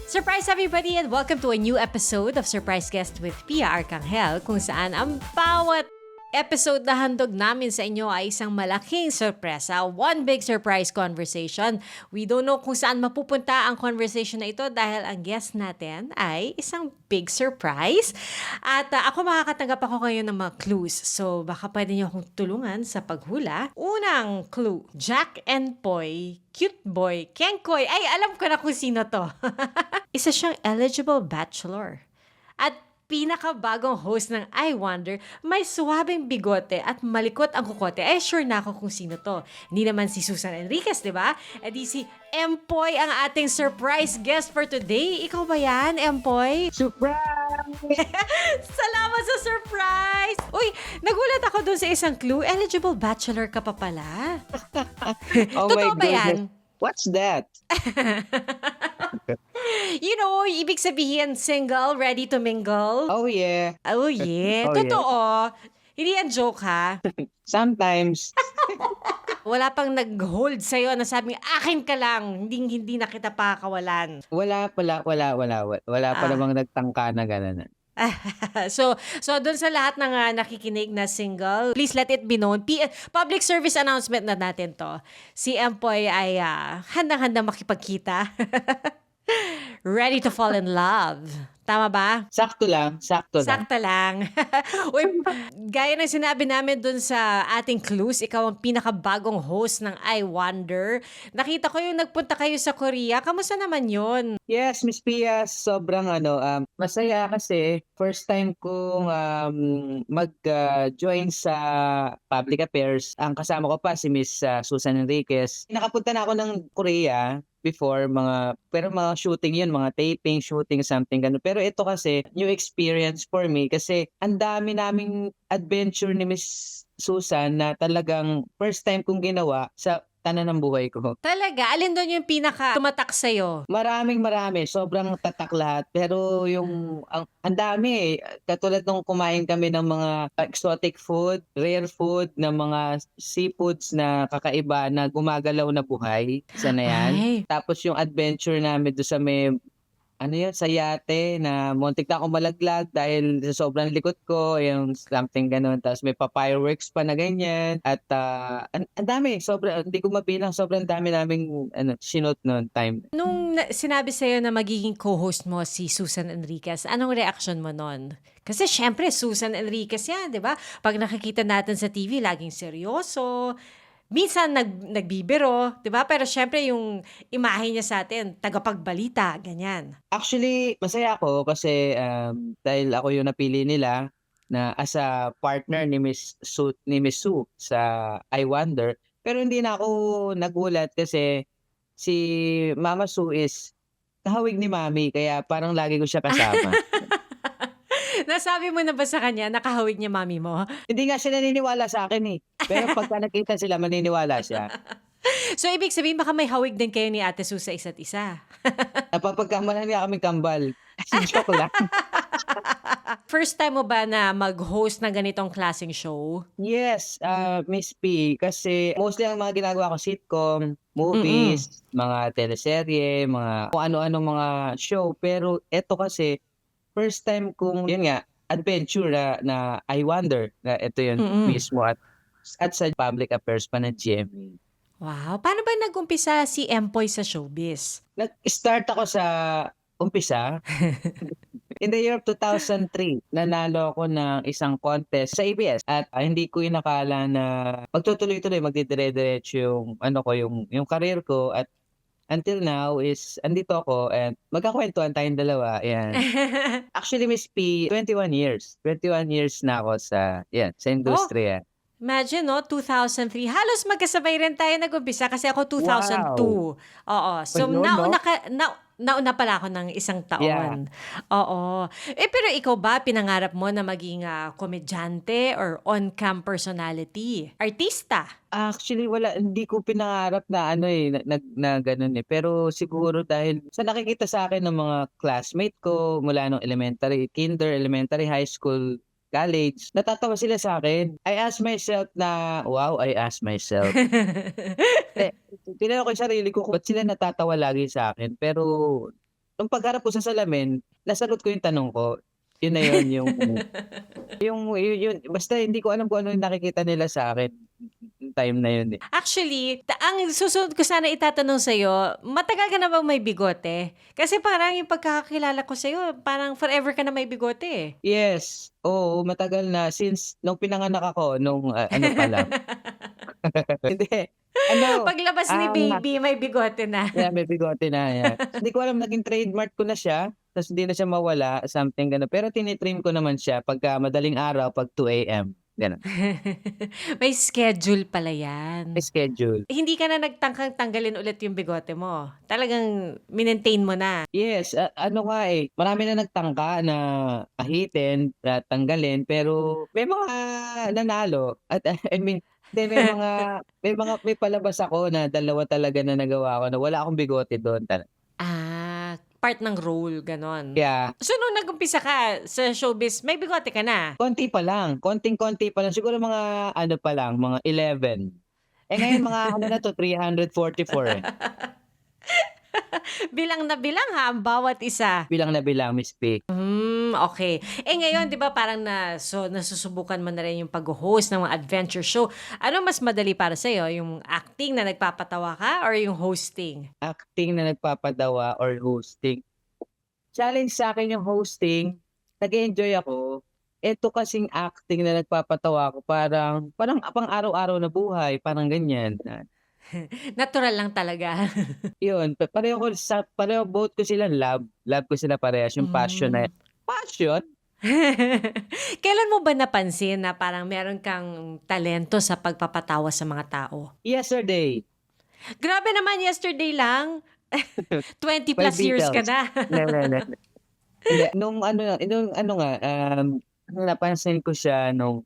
Surprise everybody and welcome to a new episode of Surprise Guest with Pia Arcangel, kung saan ang bawat episode na handog namin sa inyo ay isang malaking sorpresa, one big surprise conversation. We don't know kung saan mapupunta ang conversation na ito dahil ang guest natin ay isang big surprise. At ako makakatanggap ako ngayon ng mga clues. So baka pwede niyo akong tulungan sa paghula. Unang clue, Jack and Poy, cute boy, Kengkoy. Ay, alam ko na kung sino to. Isa siyang eligible bachelor. At pinakabagong host ng I Wonder, may suwabing bigote at malikot ang kukote. Eh, sure na ako kung sino to. Hindi naman si Susan Enriquez, di ba? Eh di si Empoy ang ating surprise guest for today. Ikaw ba yan, Empoy? Surprise! Salamat sa surprise! Uy, nagulat ako dun sa isang clue. Eligible bachelor ka pa pala. Oh Totoo my ba yan? goodness. What's that? You know, ibig sabihin single, ready to mingle. Oh yeah. Oh yeah, Oh, yeah. totoo. Hindi yan joke ha. Sometimes. Wala pang nag-hold sa'yo na sabi, akin ka lang, hindi na kita pakakawalan. Wala pa Ah. namang nagtangka na gano'n. so doon sa lahat ng nakikinig na single, please let it be known. Public service announcement na natin to. Si Empoy ay handang-handa makipagkita. Ready to fall in love. Tama ba? Sakto lang. Sakto lang. Uy, gaya ng sinabi namin dun sa ating clues, ikaw ang pinakabagong host ng I Wonder. Nakita ko yung nagpunta kayo sa Korea. Kamusta naman yun? Yes, Miss Pia, sobrang masaya kasi first time kong mag-join sa public affairs. Ang kasama ko pa si Miss Susan Enriquez. Nakapunta na ako ng Korea before, pero mga shooting yun, mga taping, shooting, something ganun. Pero ito kasi, new experience for me kasi ang dami naming adventure ni Miss Susan na talagang first time kong ginawa sa tanan ng buhay ko. Talaga? Alin doon yung pinaka tumatak sa'yo? Marami, sobrang tatak lahat. Pero ang dami katulad nung kumain kami ng mga exotic food, rare food, ng mga seafoods na kakaiba na gumagalaw na buhay. Isa na yan. Ay. Tapos yung adventure namin doon sa may sa yate na muntik na akong malaglag dahil sa sobrang likot ko, yung something ganun. Tapos may pa-fireworks pa na ganyan. At ang dami, hindi ko mabilang, sobrang dami naming sinot noon time. Nung sinabi sa'yo na magiging co-host mo si Susan Enriquez, anong reaction mo nun? Kasi syempre, Susan Enriquez yan, di ba? Pag nakikita natin sa TV, laging seryoso. Minsan nagbibiro, 'di ba? Pero syempre yung imahe niya sa atin, tagapagbalita, ganyan. Actually, masaya ako kasi dahil ako yung napili nila na as a partner ni Miss Sue sa I Wonder. Pero hindi na ako nagulat kasi si Mama Sue is kahawig ni Mami, kaya parang lagi ko siya kasama. Nasabi mo na ba sa kanya, nakahawig niya mami mo? Hindi nga siya naniniwala sa akin eh. Pero pagka nakita sila, maniniwala siya. So, ibig sabihin, baka may hawig din kayo ni Ate Sue sa isa't isa. Napapagkamalan niya kami kambal. Joke lang. First time mo ba na mag-host ng ganitong klaseng show? Yes, Miss P. Kasi mostly ang mga ginagawa ko, sitcom, movies, mga teleserye, mga kung ano-ano mga show. Pero eto kasi, first time kong, yun nga, adventure na I Wonder, na ito yun mismo at sa public affairs pa ng GMA. Wow. Paano ba nag-umpisa si Empoy sa showbiz? Nag-start ako sa umpisa. In the year of 2003, nanalo ako ng isang contest sa ABS at hindi ko inakala na magtutuloy-tuloy, magdidire-diretso yung career ko at until now is andito ako and magkakwentuhan tayong dalawa. Yan. Actually, Miss P, 21 years. 21 years na ako sa industriya. Imagine, no? 2003. Halos magkasabay rin tayo nag-umpisa kasi ako 2002. Oo. So, Ayun, no? nauna pala ako ng isang taon. Yeah. Oo. Pero ikaw ba, pinangarap mo na maging komedyante or on-cam personality? Artista? Actually, hindi ko pinangarap na na ganun eh. Pero siguro dahil sa nakikita sa akin ng mga classmate ko mula nung elementary, elementary, high school, college, natatawa sila sa akin. I ask myself. Tinanong ko yung sarili ko, ba't sila natatawa lagi sa akin? Pero nung pagharap ko sa salamin, nasagot ko yung tanong ko. Yun na yun, yun basta hindi ko alam kung ano yung nakikita nila sa'kin yung time na yun, eh. Actually, ang susunod ko sana itatanong sa'yo, matagal ka na bang may bigote? Kasi parang yung pagkakakilala ko sa'yo, parang forever ka na may bigote, eh. Yes, oo, matagal na since nung pinanganak ako nung, ano pa lang. Hindi, ano, Paglabas ni ang baby, may bigote na. yeah, may bigote na, yan. Hindi ko alam naging trademark ko na siya, ta's hindi na siya mawala, something gano'n. Pero tini-trim ko naman siya pagka madaling araw, 'pag 2 AM, gano'n. May schedule pala May yan. schedule. Hindi ka na nagtangkang tanggalin ulit yung bigote mo. Talagang minentain mo na. Yes, ano nga, eh, marami na nagtangka na ahitin at tanggalin, pero may mga nanalo at I mean, hindi may palabas ako na dalawa talaga na nagawa ko na wala akong bigote do'n Part ng role, ganon. kaya So, nung nag-umpisa ka sa showbiz, may bigote ka na. konti pa lang, konting-konti pa lang, siguro mga ano pa lang, mga 11. Eh, ngayon mga ano na 'to, 344, eh, Bilang na bilang ha, ang bawat isa. bilang na bilang, Miss P. Okay. Eh ngayon, 'di ba parang nasusubukan mo na rin yung pag-host ng mga adventure show. Ano mas madali para sa'yo, yung acting na nagpapatawa ka or yung hosting? Acting na nagpapatawa or hosting? Challenge sa'kin yung hosting, nag-e-enjoy ako. Eto kasing acting na nagpapatawa ako parang pang araw-araw na buhay, parang ganyan. Natural lang talaga. Yun, pareho both ko sila love ko sila parehas, yung passion Hmm. passion? Kailan mo ba napansin na parang meron kang talento sa pagpapatawa sa mga tao? Yesterday, Grabe naman, yesterday lang, 20 by plus years ka Beatles. na. Hindi. Hindi, nung ano nga, napansin ko siya nung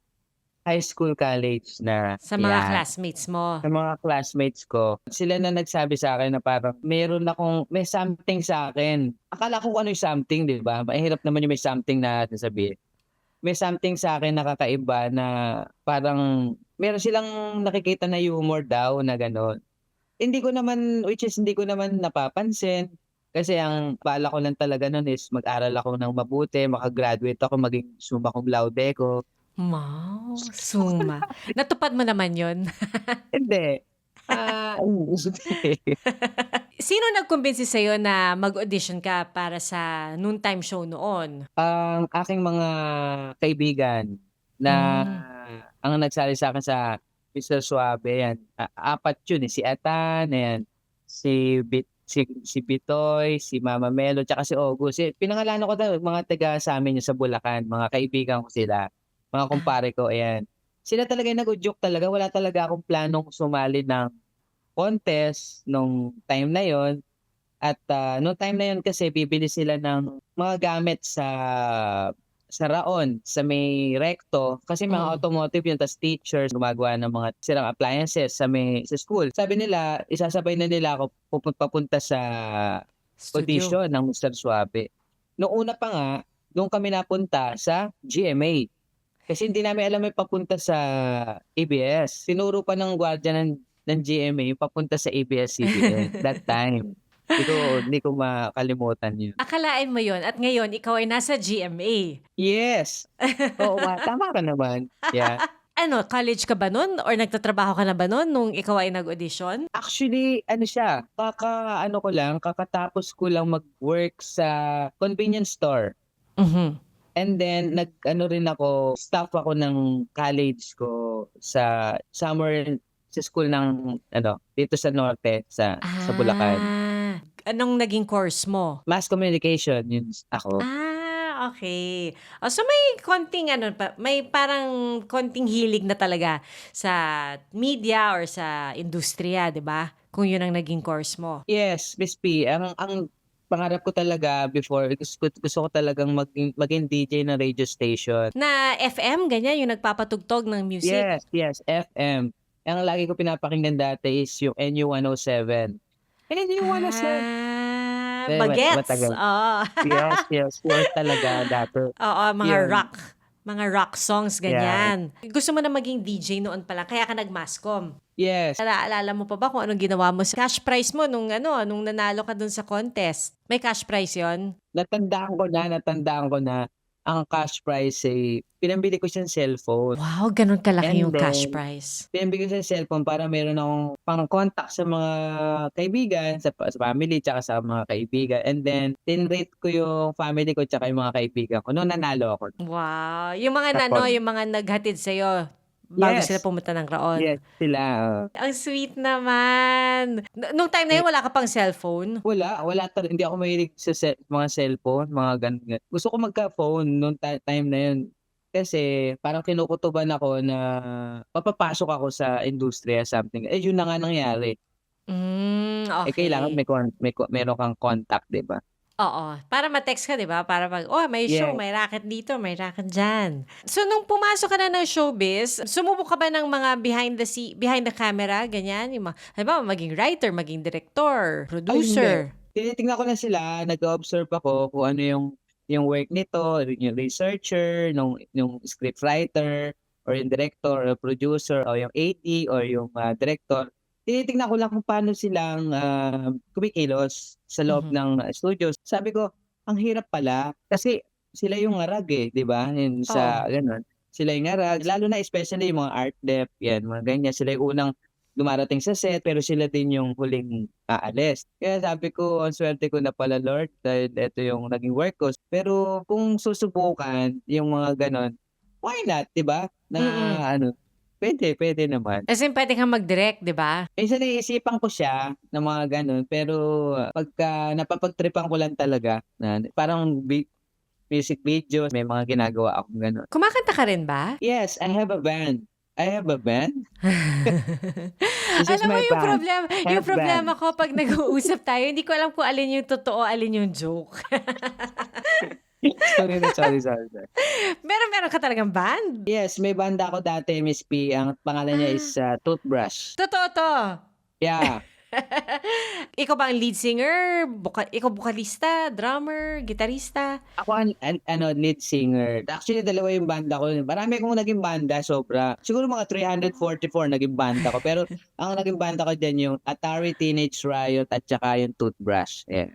high school, college na Sa mga 'yan. classmates mo. Sa mga classmates ko, sila na nagsabi sa'kin na parang may something sa'kin. Akala ko kung ano yung something, 'di ba? Mahirap naman yung may something na sasabihin. May something sa'kin na kakaiba na parang meron silang nakikita na humor daw na gano'n. Hindi ko naman napapansin. Kasi ang balak ko lang talaga nun is mag-aral ako ng mabuti, maka-graduate ako, maging summa cum laude ko. Wow, suma. Natupad mo naman yun? Hindi, hindi. Sino nagkumbinsi sa'yo na mag-audition ka para sa noontime show noon? Ang aking mga kaibigan na Hmm. ang nagsali sa'kin sa Mr. Suabe 'yan, 4 yun, eh, si Atan, ayan, si Bitoy, si Mama Melo, tsaka si August. Pinangalanan ko mga taga sa'min yun sa Bulacan, mga kaibigan ko sila, mga Ah, kumpare ko, ayan. Sila talaga yung nag-udyok talaga, wala talaga akong planong sumali ng contest nung time na yon. At, nung time na yun kasi bibili sila ng mga gamit sa Raon, sa may Recto, kasi mga hmm. automotive yun, tas teachers gumagawa ng mga sirang appliances sa school. Sabi nila isasabay na nila ako papunta sa Studio. audition ng Mr. Suabe. Nung una pa nga, dun kami napunta sa GMA, kasi hindi namin alam may papunta sa ABS. Tinuro pa ng gwardiya ng GMA yung papunta sa ABS-CBN that time. Hindi ko makalimutan yun. Akalain mo yon at ngayon ikaw ay nasa GMA. Yes, oo nga, tama ka naman. Yeah. Ano, college ka ba nun or nagtatrabaho ka na ba nun nung ikaw ay nag-audition? Actually, ano siya, kakatapos ko lang mag-work sa convenience store. Mhm. And then nag-ano rin ako, staff ako ng college ko sa school ng ano, dito sa norte, sa Bulacan. Anong naging course mo? Mass communication, yun ako. Okay. Oh, so may konting ano pa, may parang konting hilig na talaga sa media or sa industriya, 'di ba? Kung 'yun ang naging course mo. Yes, Miss P, ang pangarap ko talaga before, gusto ko talagang maging DJ ng radio station. Na FM, ganyan, yung nagpapatugtog ng music? Yes, FM. Ang lagi ko pinapakinggan dati is yung NU 107. NU 107. Bagets. Matagal. Oo. Yes, yun talaga dati. Oo, mga Yun. rock. Mga rock songs, ganyan. Gusto mo na maging DJ noon pa lang, kaya ka nag-Mascom. Yes. Naalala mo pa ba kung anong ginawa mo sa cash prize mo nung nanalo ka dun sa contest? May cash prize yon? Natandaan ko na ang cash prize ay pinambili ko siyang cellphone. Wow, ganun kalaki And yung cash then, prize. pinambili ko siyang cellphone para meron akong pang-contact sa mga kaibigan, sa family, tsaka sa mga kaibigan. And then, tinrate ko yung family ko tsaka yung mga kaibigan ko nung nanalo ako. Wow. Yung mga Tapos, yung mga naghatid sa'yo bago sila yes, pumunta ng Raon. yes, sila. Ang sweet naman. Nung time na yun, wala ka pang cellphone? Wala talaga. Hindi ako mahilig sa mga cellphone, mga ganun. Gusto ko magka-phone nung time na yun. Kasi parang kinukutuban ako na papapasok ako sa industriya, something. Yun na nga nangyari. Kailangan Okay. meron kang contact, di ba? Oo. Para ma-text ka, di ba? Para may show, Yes. may racket dito, may racket dyan. So, nung pumasok ka na ng showbiz, sumubok ka ba ng mga behind the camera, ganyan? Yung mga, halimbawa, maging writer, maging director, producer. Tinitingnan ko na sila, nag-observe ako kung ano yung work nito, yung researcher, yung scriptwriter, or yung director, or producer, or yung AD, or yung director. Tinitingnan ko lang kung paano silang kumikilos sa loob Mhm. ng studios. Sabi ko, ang hirap pala kasi sila yung ngarag di ba? Yun Oo. sa ganun. Sila yung ngarag, lalo na especially yung mga art dep, yan, mga ganyan. Sila yung unang dumarating sa set, pero sila din yung huling aalis. Kaya sabi ko, ang swerte ko na pala, Lord, dahil ito yung naging work ko. Pero kung susubukan yung mga ganon, why not, di ba? Na Mm. pwede naman. As in, pwede kang mag-direct, di ba? Minsan naiisipan ko siya ng mga gano'n, pero pagka napapagtripan ko lang talaga na parang music videos, may mga ginagawa akong gano'n. Kumakanta ka rin ba? Yes, I have a band. I have a band. This is Alam mo my yung band. yung Have problema band. ko pag nag-uusap tayo, hindi ko alam kung alin yung totoo, alin yung joke. Sorry. Meron ka talagang band? Yes, may banda ako dati, Miss P. Ang pangalan niya is Ah, Toothbrush. totoo to. Yeah. Ikaw ba ang lead singer? Ikaw bukalista, drummer, gitarista? Ako lead singer. Actually, dalawa yung banda ko. Marami akong naging banda, sobra. Siguro mga 344 naging banda ko. Pero ang naging banda ko dyan yung Atari Teenage Riot at saka yung Toothbrush. Yeah.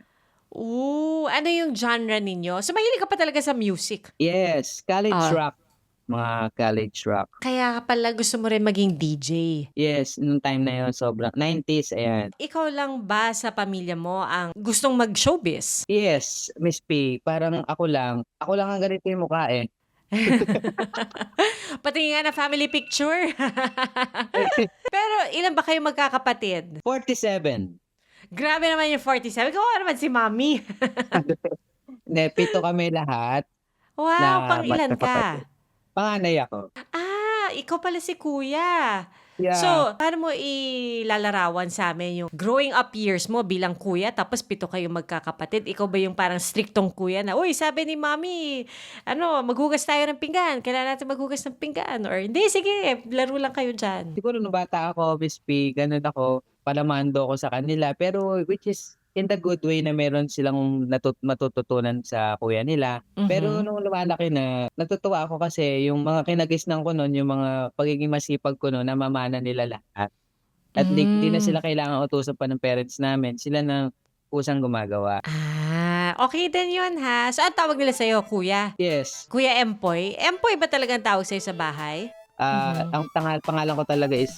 Ooh, ano yung genre ninyo? So, mahilig ka pa talaga sa music. Yes, college Ah, rock. Mga college rock. kaya pala gusto mo rin maging DJ. Yes, nung time na yun, sobrang 90s, ayan. Ikaw lang ba sa pamilya mo ang gustong mag-showbiz? Yes, Miss P, parang ako lang ang ganito yung mukha Patingin nga na family picture. Pero ilan ba kayo magkakapatid? 47. Grabe naman yung 47. Kawawa naman si Mommy. Hindi, 7 kami lahat Wow, na pang ilan magkakapatid. ka? Panganay ako. Ikaw pala si Kuya. So, Yeah. paano mo ilalarawan sa amin yung growing up years mo bilang kuya, tapos 7 kayong magkakapatid? Ikaw ba yung parang striktong kuya na, uy, sabi ni Mommy, maghugas tayo ng pinggan. Kailangan natin maghugas ng pinggan. Or, hindi, sige, laro lang kayo dyan. Siguro nung bata ako, Miss P, ganun ako, palamando ako sa kanila. Pero which is in the good way na meron silang matututunan sa kuya nila. Pero Mhm. nung lumalaki na, natutuwa ako kasi yung mga kinagisnan ko noon, yung mga pagiging masipag ko noon, namamana nila lahat. At di na Mm. sila kailangan utusan pa ng parents namin. Sila na kusang gumagawa. Okay din yun ha. So, ang tawag nila sa'yo, kuya? Yes. Kuya Empoy? Empoy ba talagang tawag sa'yo sa bahay? Mhm. Ang pangalan ko talaga is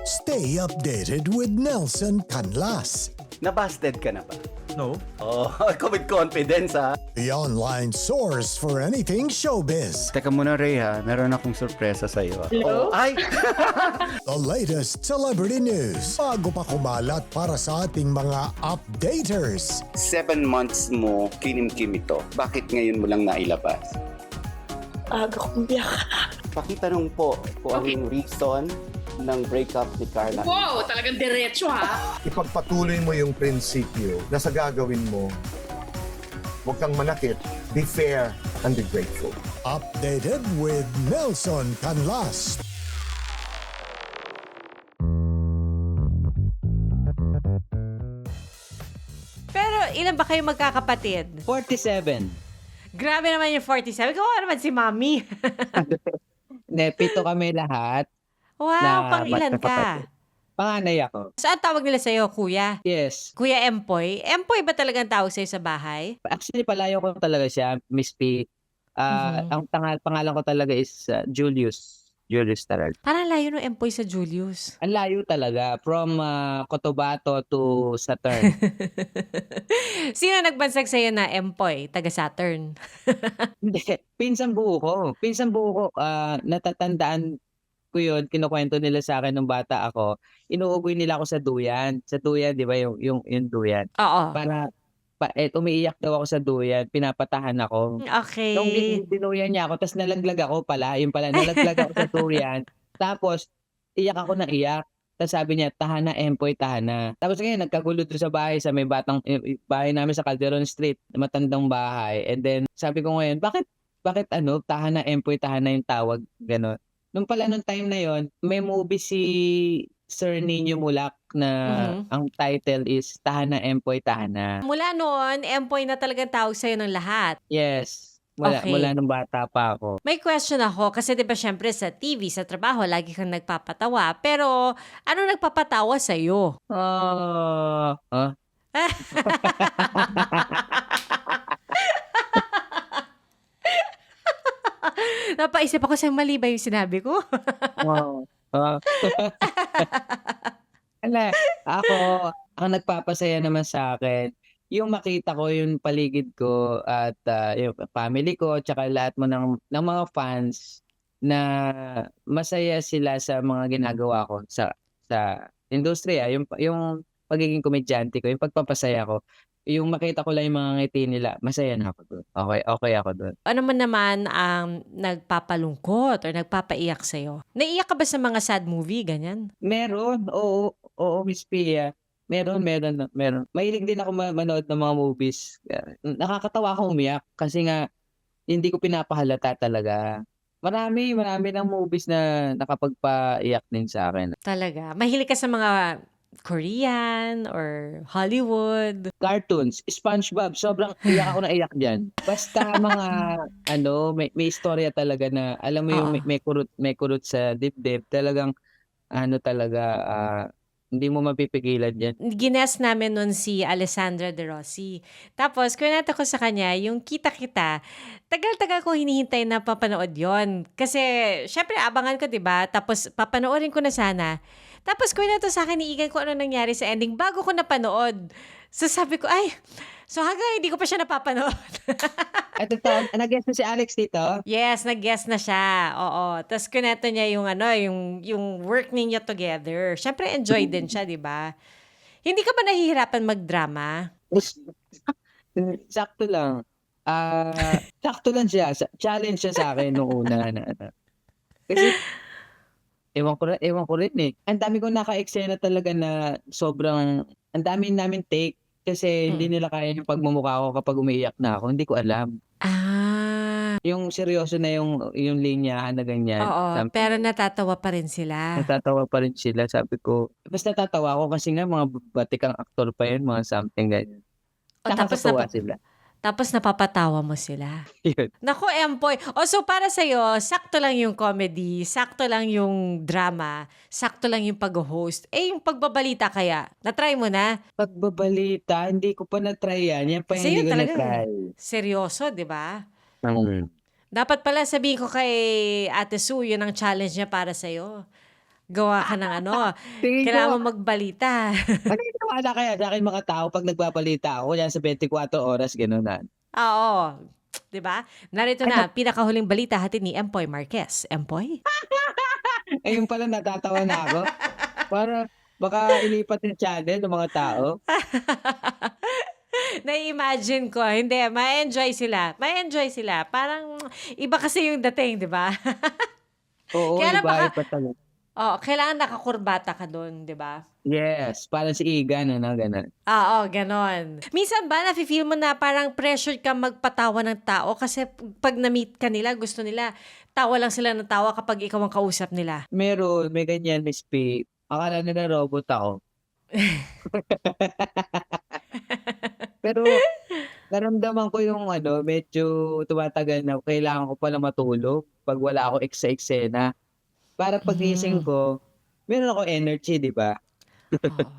Stay updated with Nelson Canlas, Nabasted ka na ba? No? Oh, ako with confidence ha. the online source for anything showbiz. Teka muna Ray ha, meron akong sorpresa sa iyo. Hello? Ay! The latest celebrity news bago pa kumalat para sa ating mga updaters. 7 months mo kinimkim ito. Bakit ngayon mo lang nailabas? Aga kong biyak. Pakitanong po kung ang reason ng breakup ni Carla. Wow, talagang diretso ha. Ipagpatuloy mo yung prinsipyo na sa gagawin mo, huwag kang manakit, be fair and be grateful. Updated with Nelson Canlas. Pero ilan ba kayo magkakapatid? 47. Grabe naman yung 47. Kawawa naman si Mami. Hindi, 7 kami lahat. Wow, Na pang ilan ka? magkakapatid. Panganay ako. Saan tawag nila sa'yo, kuya? Yes. Kuya Empoy? Empoy ba talagang tawag sa'yo sa bahay? Actually, palayo ko talaga siya, Miss P. Ang pangalan ko talaga is Julius. Julius Taral. Parang layo ng Empoy sa Julius. Ang layo talaga. From Cotabato to Saturn. Sino nagbansag sa'yo na Empoy, taga Saturn? Hindi. Pinsan buo ko. Natatandaan ko yun, kinukwento nila sa akin nung bata ako. Inuugoy nila ako sa duyan. Sa duyan, di ba? Yung duyan. Oo. Umiiyak daw ako sa duyan. Pinapatahan ako. Okay. Nung dinuyan niya ako, tapos nalaglag ako pala. Yung pala, nalaglag ako sa duyan. Tapos, iyak ako na iyak. Tapos sabi niya, tahan na, Empoy, tahan na. Tapos ngayon, nagkagulo doon sa bahay, sa may bahay namin sa Calderon Street, matandang bahay. And then, sabi ko ngayon, bakit tahan na, Empoy, tahan na yung tawag, gano'n. Nung time na yon, may movie si Sir Nino Mulak na ang title is Tahan na, Empoy, Tahan na. Mula noon, Empoy na talagang tawag sa'yo ng lahat. Yes. Okay. Mula nung bata pa ako. May question ako kasi 'di ba syempre sa TV, sa trabaho, lagi kang nagpapatawa. Pero ano nagpapatawa sa iyo? Napaisip ako sa mali ba yung sinabi ko? Ako, ang nagpapasaya naman sa akin, yung makita ko yung paligid ko at yung family ko tsaka lahat mo ng mga fans na masaya sila sa mga ginagawa ko sa industriya, yung pagiging komedyante ko, yung pagpapasaya ko. Yung makita ko lang yung mga ngiti nila, masaya na ako doon. Okay ako doon. Ano man naman ang nagpapalungkot or nagpapaiyak sa'yo? Naiyak ka ba sa mga sad movie, ganyan? Meron, oo, Miss Pia. Meron. Mahilig din ako manood ng mga movies. Nakakatawa ako umiyak kasi nga hindi ko pinapahalata talaga. Marami ng movies na nakapagpaiyak din sa akin. Talaga? Mahilig ka sa mga Korean or Hollywood? Cartoons, SpongeBob, sobrang iyak ako na iyak diyan. Basta mga may istorya talaga na alam mo yung may kurot sa dibdib, talagang hindi mo mapipigilan yan. Gines namin nun si Alessandra De Rossi. Tapos, kwento ko sa kanya, yung kita-kita, tagal-tagal ko hinihintay na papanood yon. Kasi, syempre, abangan ko, diba? Tapos, papanoorin ko na sana. Tapos, kwento sa akin ni Igan kung ano nangyari sa ending bago ko napanood. So, sabi ko, hanggang hindi ko pa siya napapanood. Ito, nag-guest na si Alex dito? Yes, nag-guest na siya. Oo. Tapos kuneto niya yung work ninyo together. Syempre enjoy din siya, 'di ba? Hindi ka ba nahihirapan magdrama? Sakto lang. Sakto lang siya. Challenge siya sa akin nung una Kasi ewan ko rin eh. Ang dami kong naka-eksena talaga na sobrang ang dami namin take. Kasi hindi nila kaya yung pagmumukha ko kapag umiiyak na ako. Hindi ko alam. Yung seryoso na yung linyahan na ganyan. Oo, pero natatawa pa rin sila. Natatawa pa rin sila. Sabi ko, basta natatawa ako kasi nga mga batikang aktor pa yun, mga something ganyan. Nakakatawa sila. Tapos napapatawa mo sila. Yun. Naku, Empoy. So para sa'yo, sakto lang yung comedy, sakto lang yung drama, sakto lang yung pag-host. Yung pagbabalita kaya, na-try mo na? Pagbabalita, hindi ko pa na-try yan. Yan pa Kasi hindi yun ko talaga, na-try. seryoso, di ba? Dapat pala sabihin ko kay Ate Sue, yun ang challenge niya para sa'yo. Gawa ka ng kailangan mo magbalita. Wala kaya sa akin mga tao pag nagbabalita ako yan sa 24 oras, gano'n na. Oo. Diba? Narito na, pinakahuling balita hatid ni Empoy Marquez. Empoy? Yung pala natatawa na ako. Para baka ilipat yung channel ng mga tao. Na-imagine ko. Hindi, ma-enjoy sila. Parang iba kasi yung dating, di ba? Oo, Kaya iba talaga. Kailangan nakakurbata ka doon, di ba? Yes, parang si Igan, gano'n. Oo, ganon. Minsan ba, nafe-feel mo na parang pressured ka magpatawa ng tao kasi pag na-meet ka nila, gusto nila, tawa lang sila ng tawa kapag ikaw ang kausap nila. Meron, may ganyan, Miss P. Akala nila robot ako. Pero naramdaman ko yung medyo tumatagal na kailangan ko pala matulog 'pag wala ako sa eksena. Para paggising Hmm. ko, meron ako energy, 'di ba? Oo.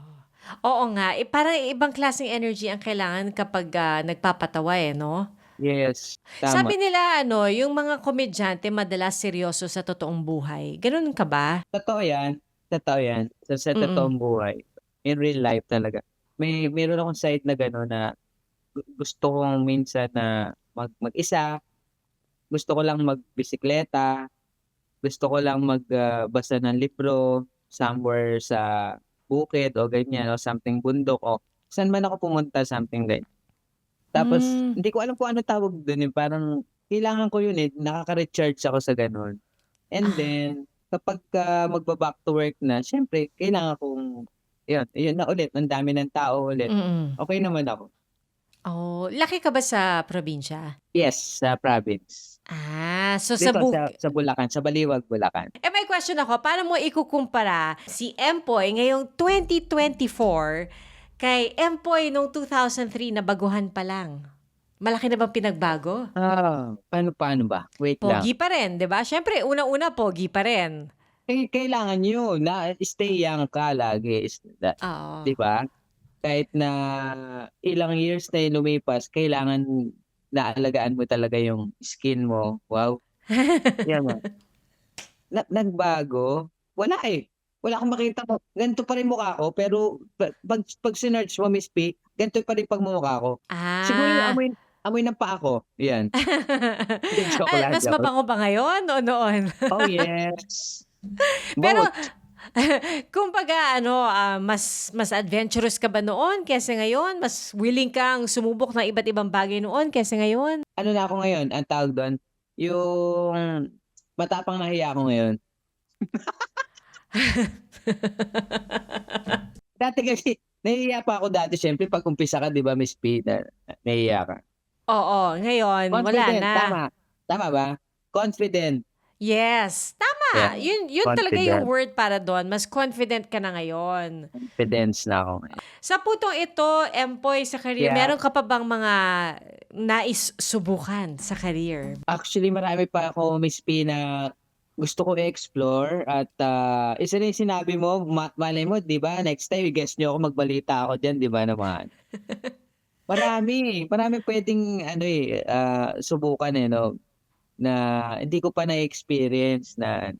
Oo nga, parang ibang klaseng energy ang kailangan kapag, nagpapatawa, eh, 'no? Yes, tama. Sabi nila ano, yung mga komedyante madalas seryoso sa totoong buhay, gano'n ka ba? Totoo 'yan, totoo 'yan. Sa Mm. totoong buhay, in real life talaga. Meron akong side na gano'n na gusto kong minsan na mag-isa, gusto ko lang magbisikleta, gusto ko lang basa ng libro somewhere sa bukid o ganyan o something bundok o saan man ako pumunta, something ganyan. Tapos Hmm. hindi ko alam kung anong tawag dun, parang kailangan ko yun, nakaka-recharge ako sa gano'n. And Ah, then kapagka magba-back to work na siyempre kailangan kong yun na ulit, ang dami ng tao ulit, mm. okey naman ako. Oh, laki ka ba sa probinsya? Yes, sa province. So sa Dito sa Bulacan, sa Baliwag, Bulacan. may question ako, paano mo ikukumpara si Empoy ngayong 2024 kay Empoy nung 2003 na baguhan pa lang? Malaki na bang pinagbago? Paano ba? Wait lang. Pogi pa rin, 'di ba? Siyempre una-una pogi pa rin. Kailangan yun na stay young ka lagi 'di Oo. ba? Kahit na ilang years na yung lumipas kailangan naalagaan mo talaga yung skin mo. Wow, yan nga. Nagbago? Wala, eh. Wala akong makita mo ganito pa rin mukha ko pero pag sinearch mo Miss P, ganito pa rin pagmumukha ko. Siguro yung Ah. amoy ng paa ko, 'yan. Hindi, joke lang, Mas joke. mabango ba ngayon o noon? Oh, yes. Pero Both. kumbaga ano, mas adventurous ka ba noon kaysa ngayon? Mas willing kang sumubok ng iba't ibang bagay noon kaysa ngayon? Ano na ako ngayon, ang tawag dun, yung matapang na hiya ako ngayon. Dati kasi nahihiya pa ako dati siyempre 'pag umpisa ka 'di ba Miss P, nahihiya ka. Oo, ngayon wala Confident, na. tama. Tama ba? Confident. Yes, Yeah, tama. Yun talaga yung confident. word para do'n, mas confident ka na ngayon. Confidence na ako ngayon. Sa putong ito, Empoy, sa career, Yeah. meron ka pa bang mga nais subukan sa career? Actually marami pa ako Miss P na gusto ko i-explore at, isa rin yung sinabi mo malay mo 'di ba next time i-guest niyo ako magbalita ako diyan 'di ba naman? Marami puwedeng subukan, 'no, na hindi ko pa na-experience na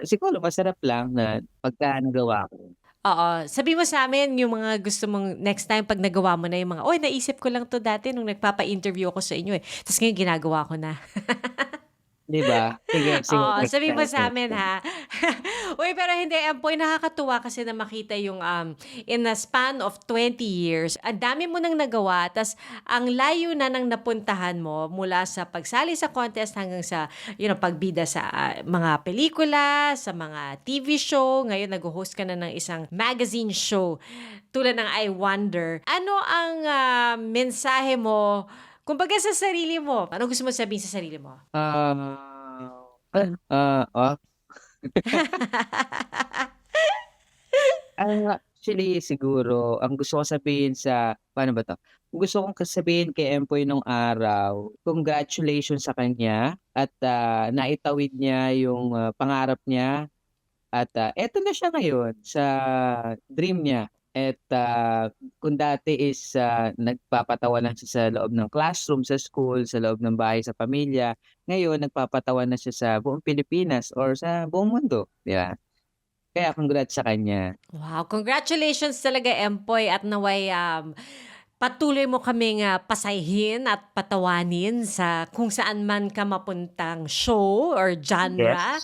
siguro masarap lang na pagka nagawa ko. Oo, sabihin mo sa'min yung mga gusto mong next time 'pag nagawa mo na yung mga, "Uy, naisip ko lang 'to dati nung nagpapa-interview ako sa inyo, eh, ta's ngayon ginagawa ko na." 'Di ba? Sige Oo, next sabihin mo time, next sa'min, time. ha. Uy, pero hindi, Empoy, nakakatuwa kasi na makita yung, in a span of 20 years, ang dami mo nang nagawa ta's ang layo na ng napuntahan mo mula sa pagsali sa contest hanggang sa, pagbida sa, mga pelikula, sa mga TV show, ngayon nagho-host ka na ng isang magazine show tulad ng I Wonder. Ano ang, mensahe mo kumbaga sa sarili mo? Ano gusto mo sabihin sa sarili mo? Oh, actually siguro ang gusto ko sabihin paano ba 'to? Gusto kong sabihin kay Empoy nung araw, congratulations sa kanya at, naitawid niya yung, pangarap niya at, eto na siya ngayon sa dream niya at, kung dati is, nagpapatawa lang siya sa loob ng classroom, sa school, sa loob ng bahay, sa pamilya, ngayon nagpapatawa na siya sa buong Pilipinas or sa buong mundo, 'di ba? Kaya congrats sa kanya. Wow, congratulations talaga, Empoy, at naway patuloy mo kaming pasahin at patawanin sa kung saan man ka mapuntang show or genre. Yes.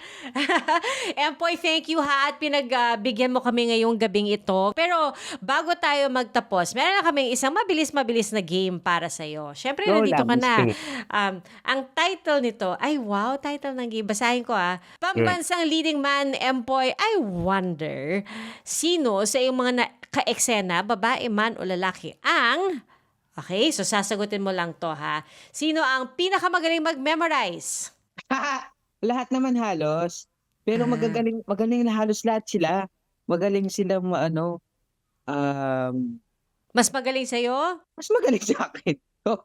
Empoy, thank you, ha, at pinagbigyan mo kami ngayong gabing ito. Pero bago tayo magtapos, meron na kaming isang mabilis-mabilis na game para sa'yo. Siyempre, Go nandito lang, ka Miss na. P. Ang title nito, ay wow, title ng game. Basahin ko, Pambansang leading man, Empoy, I wonder, sino sa iyong mga ka-eksena, babae man o lalaki, okay, so sasagutin mo lang to, ha. Sino ang pinakamagaling mag-memorize? Lahat naman halos, pero Ah, magaling na halos lahat sila. Magaling sila um, Mas magaling sa'yo? Mas magaling sa akin. Oh,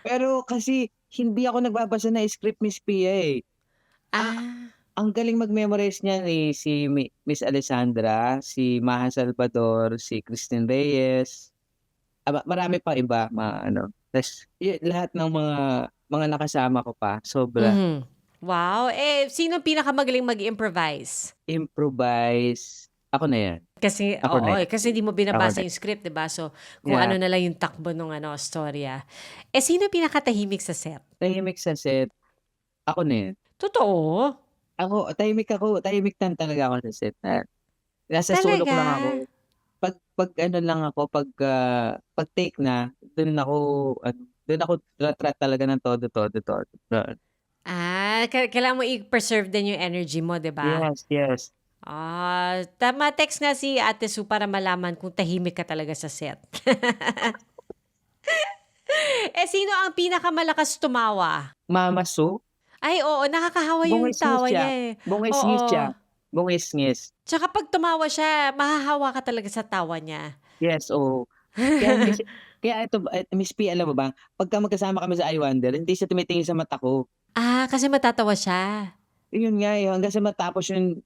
pero kasi hindi ako nagbabasa ng script, Miss Pia, eh. Ah, Ang galing mag-memorize niyan, eh, si Miss Alessandra, si Maha Salvador, si Christine Reyes, marami pa iba, ano. Tas lahat ng mga nakasama ko pa, sobra. mhm. Wow, sino pinakamagaling mag-improvise? Improvise, ako na yan. Kasi, Ako oo, na yan. kasi di mo Ako binabasa na. yung script, di ba? So, kung Yeah. ano na lang yung takbo ng storya. Sino pinakatahimik sa set? Tahimik sa set, ako na yan. Totoo? Tahimik lang talaga ako sa set. Nasa sulok Talaga? lang ako. Pag ano lang ako, pag take na, doon ako talaga ng todo. Kailangan mo i-preserve din yung energy mo, di ba? Yes. Tama, text nga si Ate Su para malaman kung tahimik ka talaga sa set. Sino ang pinakamalakas tumawa? Mama Su, Ay, oo, nakakahawa yung bungis-ngis tawa siya. niya eh. Bungis-ngis Oo. siya. Bungis-ngis. Tsaka pag tumawa siya, mahahawa ka talaga sa tawa niya. Yes, oo. Kaya ito, Miss P, alam mo ba, pagka magkasama kami sa I Wonder, hindi siya tumitingin sa mata ko. Kasi matatawa siya. Yun nga, hanggang sa matapos yung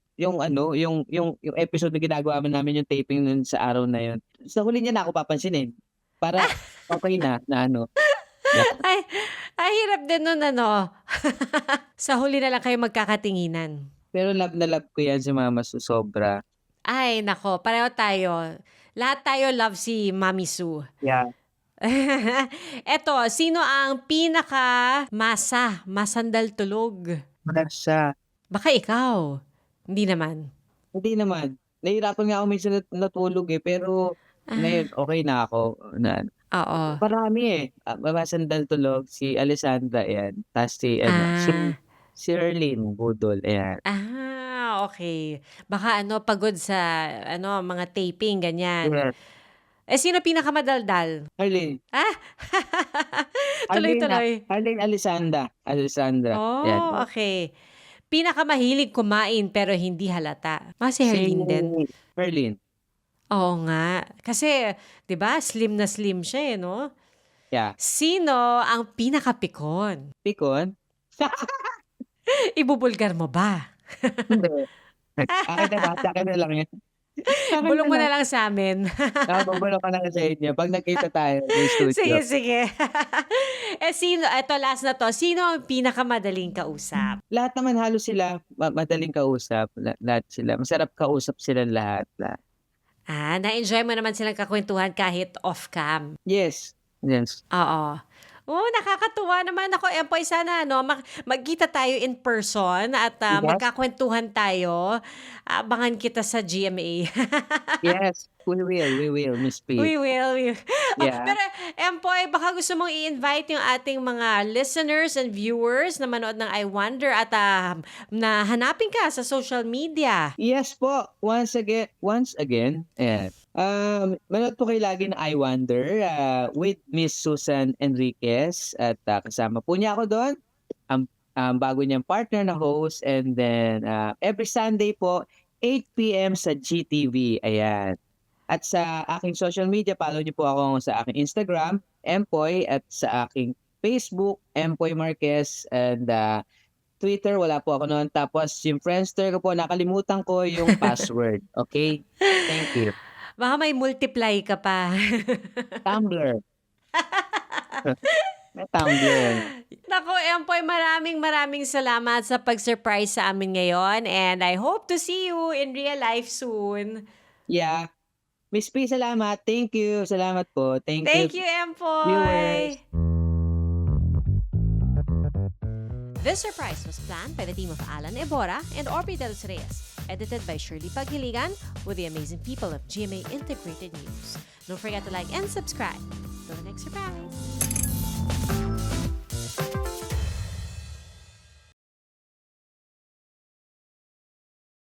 episode na ginagawa namin yung taping nun sa araw na yun. Sa huli niya na ako papansinin. Para okay na ano. Ay, hirap din nun, Sa huli na lang kayo magkakatinginan. Pero love na love ko yan si Mama Su, sobra. Ay, nako, pareho tayo. Lahat tayo love si Mami Su. Yeah. Eto, sino ang masandal tulog? Siya. Baka ikaw. Hindi naman. Hindi naman. Nahihirapan nga ako minsan natulog eh. Pero ngayon, okay na ako. Oo. Marami eh. Masandal tulog, si Alessandra, yan. Tapos si Erlene Budol, ayan. Okay. Baka pagod sa mga taping, ganyan. Yes. Sino pinakamadaldal? Arlene. Tuloy-tuloy. Arlene Alessandra. Yan. Okay. Pinakamahilig kumain pero hindi halata. Si Herlene din. Erlene. Oo nga. Kasi, di ba, slim na slim siya no? Yeah. Sino ang pinakapikon? Pikon? Ibubulgar mo ba? Hindi. Akin na lang yan. Bulong mo na lang sa amin. Bulong ka na lang sa inyo. Pag nakita tayo sa studio. Sige. Ito last na to. Sino ang pinakamadaling kausap? Lahat naman halos sila madaling kausap. Lahat sila. Masarap kausap sila lahat. Na-enjoy mo naman silang kakwentuhan kahit off-cam. Yes. Oo. Nakakatuwa naman ako. Empoy, sana magkita tayo in person at Yes. magkakwentuhan tayo. Abangan kita sa GMA. Yes. We will, Miss P. We will. Yeah. Pero, Empoy, baka gusto mong i-invite yung ating mga listeners and viewers na manood ng I Wonder at na hanapin ka sa social media. Yes po. Once again. Ayan. Manood po kayo lagi ng I Wonder with Miss Susan Enriquez at kasama po niya ako doon. Bago niyang partner na host, and then every Sunday po 8 p.m. sa GTV. Ayan. At sa aking social media, follow niyo po ako sa aking Instagram, Empoy, at sa aking Facebook, Empoy Marquez, and Twitter, wala po ako noon. Tapos yung Friendster ko po, nakalimutan ko yung password. Okay? Thank you. Baka may multiply ka pa. Tumblr. May Tumblr. Naku, Empoy, maraming salamat sa pag-surprise sa amin ngayon. And I hope to see you in real life soon. Yeah. Miss P, salamat. Thank you. Salamat po. Thank you, you. Empoy. Viewers. This surprise was planned by the team of Alan Ebora and Orby De Los Reyes, edited by Shirley Paghiligan with the amazing people of GMA Integrated News. Don't forget to like and subscribe. Till the next surprise.